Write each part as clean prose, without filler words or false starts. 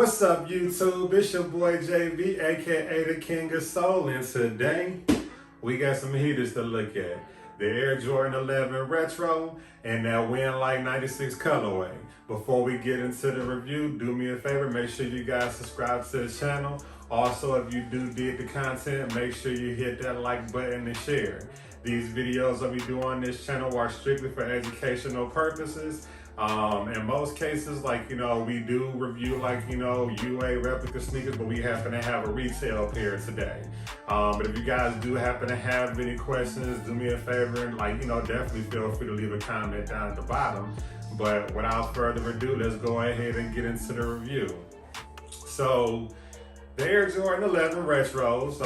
What's up, YouTube? It's your boy JB, aka the King of Soul, and today we got some heaters to look at. The Air Jordan 11 Retro and that Win Light 96 colorway. Before we get into the review, do me a favor, make sure you guys subscribe to the channel. Also, if you do dig the content, make sure you hit that like button and share. These videos that we do on this channel are strictly for educational purposes. In most cases, we do review UA replica sneakers, but we happen to have a retail pair today. But if you guys do happen to have any questions, do me a favor and definitely feel free to leave a comment down at the bottom. But without further ado, let's go ahead and get into the review. So the Air Jordan 11 Retros,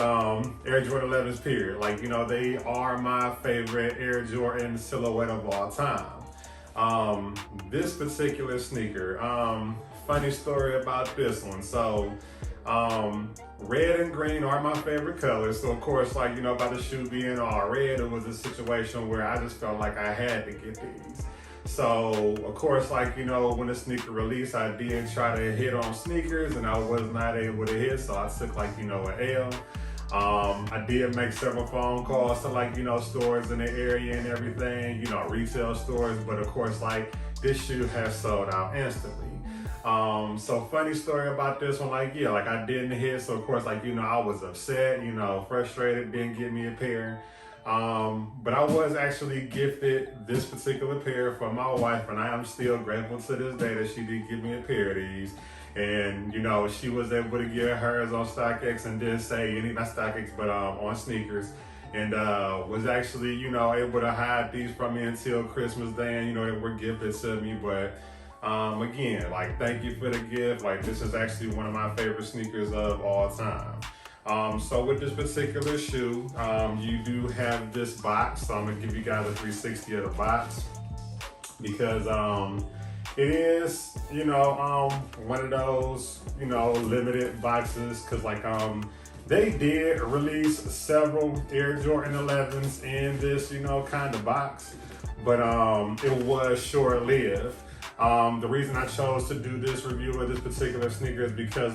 Air Jordan 11s period, they are my favorite Air Jordan silhouette of all time. This particular sneaker, funny story about this one. So, red and green are my favorite colors. So of course, about the shoe being all red, it was a situation where I just felt like I had to get these. So of course, when the sneaker released, I did try to hit on sneakers and I was not able to hit. So I took an L. I did make several phone calls to stores in the area and everything, retail stores, but of course this shoe has sold out instantly. So funny story about this one, I didn't hit, so of course I was upset, frustrated, didn't get me a pair. But I was actually gifted this particular pair from my wife, and I am still grateful to this day that she did give me a pair of these. And she was able to get hers on StockX and didn't say not StockX, but on sneakers, and was actually able to hide these from me until Christmas Day, and they were gifted to me. But again, thank you for the gift. This is actually one of my favorite sneakers of all time. So with this particular shoe, you do have this box. So I'm gonna give you guys a 360 of the box because it is, one of those, limited boxes, because they did release several Air Jordan 11s in this, kind of box, but it was short-lived. The reason I chose to do this review of this particular sneaker is because,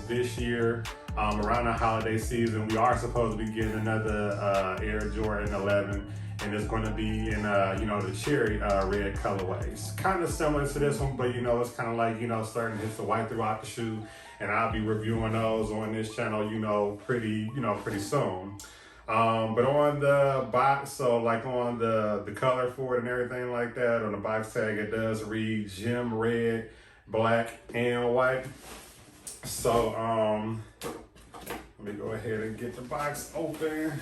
this year, around the holiday season, we are supposed to be getting another Air Jordan 11. And it's going to be in, the cherry red colorways. Kind of similar to this one, but it's kind of starting to hit the white throughout the shoe. And I'll be reviewing those on this channel, pretty soon. But on the box, so on the color for it and everything like that, on the box tag, it does read gem red, black, and white. So, let me go ahead and get the box open.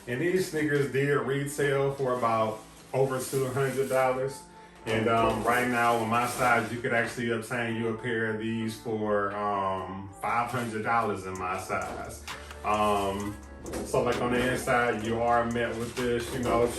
And these sneakers did retail for about over $200. And right now on my size, you could actually obtain you a pair of these for $500 in my size. So on the inside, you are met with this,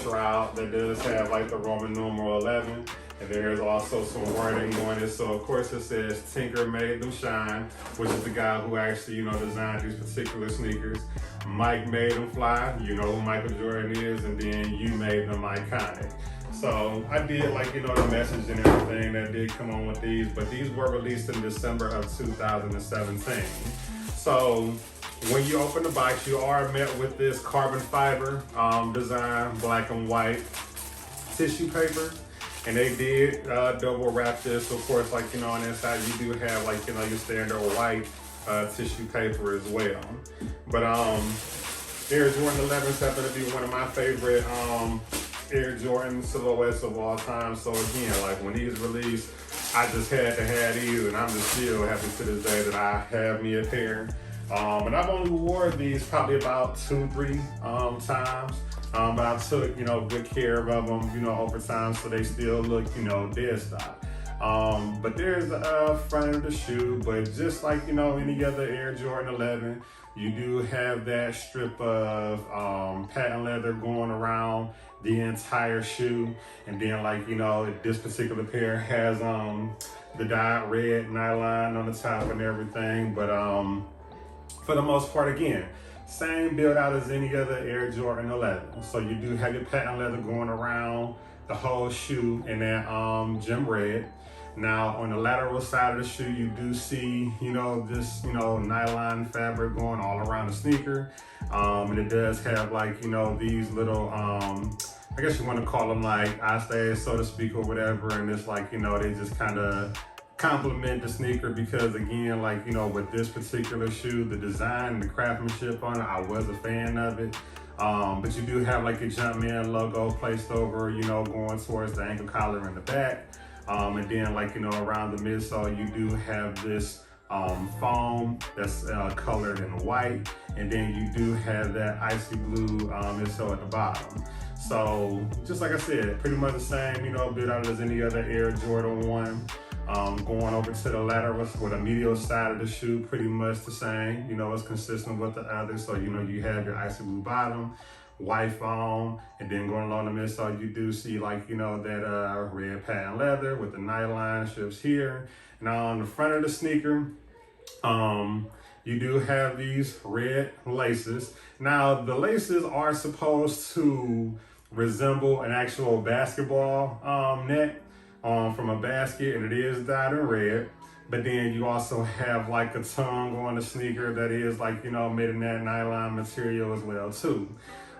shroud that does have the Roman numeral 11. And there's also some wording on it. So of course it says Tinker made them shine, which is the guy who actually, designed these particular sneakers. Mike made them fly, who Michael Jordan is, and then you made them iconic. So I did the message and everything that did come on with these, but these were released in December of 2017. So when you open the box, you are met with this carbon fiber design, black and white tissue paper. And they did double wrap this. So of course, on the inside, you do have your standard white tissue paper as well. But Air Jordan 11s happen to be one of my favorite Air Jordan silhouettes of all time. So again, when these released, I just had to have these, and I'm just still happy to this day that I have me a pair. And I've only wore these probably about 2-3 times. But I took, good care of them, over time, so they still look, dead stock. But there's the front of the shoe, but just like, any other Air Jordan 11, you do have that strip of patent leather going around the entire shoe. And then this particular pair has the dyed red nylon on the top and everything. But for the most part, again, same build out as any other Air Jordan 11. So you do have your patent leather going around the whole shoe in that gem red. Now on the lateral side of the shoe, you do see, this, nylon fabric going all around the sneaker. And it does have like, these little, I guess you want to call them like eyestays, so to speak, or whatever. And it's like, they just kind of compliment the sneaker because again, like, with this particular shoe, the design and the craftsmanship on it, I was a fan of it. But you do have like a Jumpman logo placed over, going towards the ankle collar in the back. And then like, around the midsole, you do have this foam that's colored in white. And then you do have that icy blue midsole at the bottom. So just like I said, pretty much the same, build out as any other Air Jordan 1. Going over to the lateral with a medial side of the shoe, pretty much the same. It's consistent with the others. So, you have your icy blue bottom, white foam, and then going along the midsole, you do see like, that red patent leather with the nylon strips here. Now on the front of the sneaker, you do have these red laces. Now the laces are supposed to resemble an actual basketball net from a basket, and it is dyed in red. But then you also have like a tongue on the sneaker that is like, made in that nylon material as well too.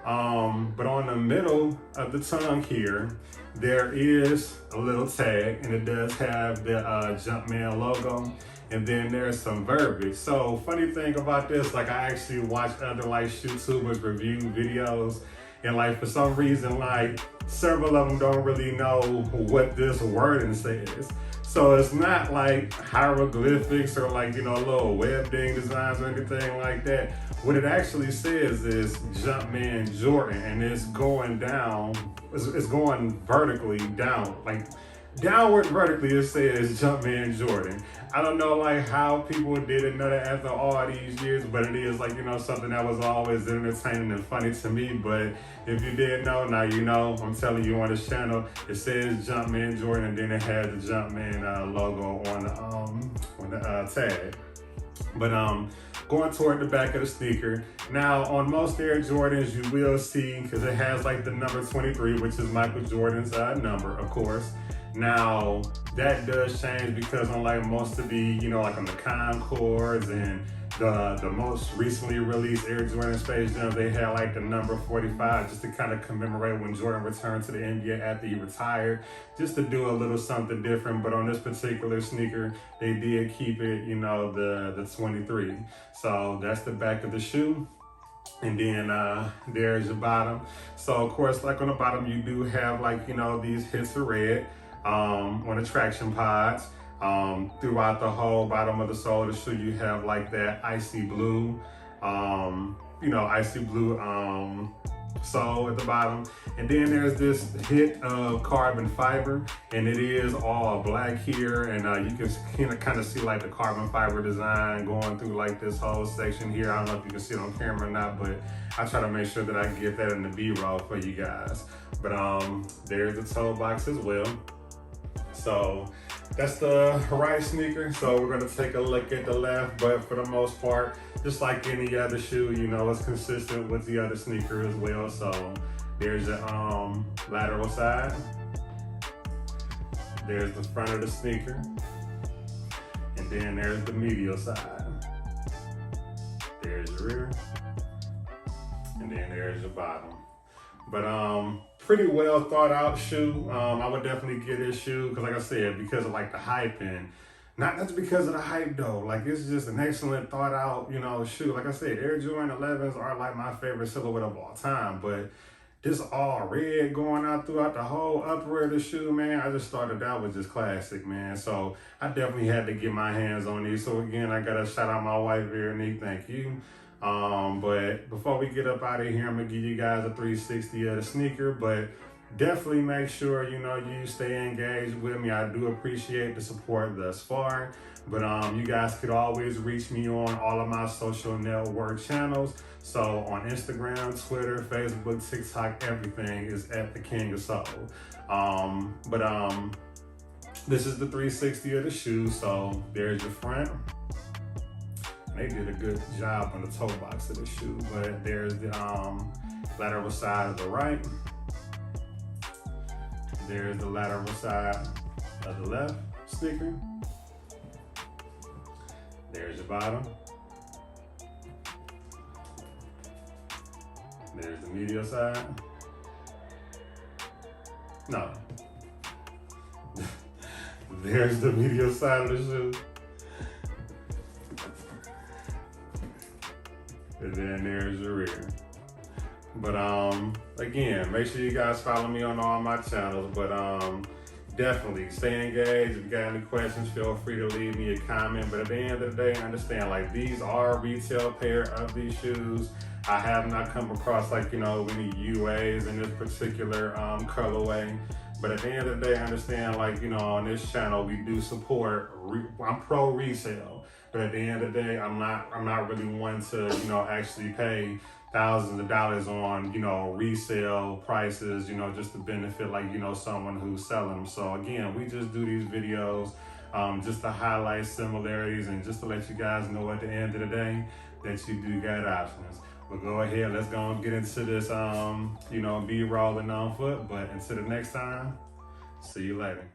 But on the middle of the tongue here, there is a little tag, and it does have the Jumpman logo. And then there's some verbiage. So funny thing about this, like I actually watched other like YouTubers review videos, and like for some reason, like several of them don't really know what this wording says. So it's not like hieroglyphics or like, little web ding designs or anything like that. What it actually says is Jumpman Jordan, and it's going down, it's going vertically down, like downward vertically it says Jumpman Jordan. I don't know like how people didn't know that after all these years, but it is like, something that was always entertaining and funny to me. But if you didn't know, now you know. I'm telling you on this channel, it says Jumpman Jordan, and then it has the Jumpman logo on the tag. But going toward the back of the sneaker. Now on most Air Jordans, you will see, because it has like the number 23, which is Michael Jordan's number, of course. Now that does change because on like most of the, like on the Concords and the most recently released Air Jordan Space Jams, they had like the number 45 just to kind of commemorate when Jordan returned to the NBA after he retired, just to do a little something different. But on this particular sneaker, they did keep it, the 23. So that's the back of the shoe. And then there's your bottom. So of course, like on the bottom, you do have like, these hits of red on the traction pods. Throughout the whole bottom of the sole of the shoe, you have like that icy blue, icy blue sole at the bottom. And then there's this hit of carbon fiber, and it is all black here. And you can kind of see like the carbon fiber design going through like this whole section here. I don't know if you can see it on camera or not, but I try to make sure that I get that in the B-roll for you guys. But there's the toe box as well. So that's the right sneaker. So we're gonna take a look at the left, but for the most part, just like any other shoe, it's consistent with the other sneaker as well. So there's the lateral side. There's the front of the sneaker. And then there's the medial side. There's your rear. And then there's your bottom. But pretty well thought out shoe. I would definitely get this shoe because like I said, because of like the hype, and not just because of the hype though, like it's just an excellent thought out, shoe. Like I said, Air Jordan 11s are like my favorite silhouette of all time, but this all red going out throughout the whole upper of the shoe, man, I just started out with just classic, man. So I definitely had to get my hands on these. So again, I gotta shout out my wife, Veronique, thank you. But before we get up out of here, I'm gonna give you guys a 360 of the sneaker, but definitely make sure, you stay engaged with me. I do appreciate the support thus far, but you guys could always reach me on all of my social network channels. So on Instagram, Twitter, Facebook, TikTok, everything is at the King of Soul. This is the 360 of the shoe. So there's your front. They did a good job on the toe box of the shoe, but there's the lateral side of the right. There's the lateral side of the left sneaker. There's your bottom. There's the medial side. No. There's the medial side of the shoe. And then there's your rear. But again, make sure you guys follow me on all my channels. But definitely stay engaged. If you got any questions, feel free to leave me a comment. But at the end of the day, understand, like, these are a retail pair of these shoes. I have not come across, like, you know, any UAs in this particular colorway. But at the end of the day, understand, like, you know, on this channel, we do support, I'm pro resale. But at the end of the day, I'm not really one to, you know, actually pay thousands of dollars on, you know, resale prices, you know, just to benefit, like, you know, someone who's selling them. So again, we just do these videos just to highlight similarities and just to let you guys know at the end of the day that you do got options. But go ahead, let's go and get into this, you know, B-roll and on foot. But until the next time, see you later.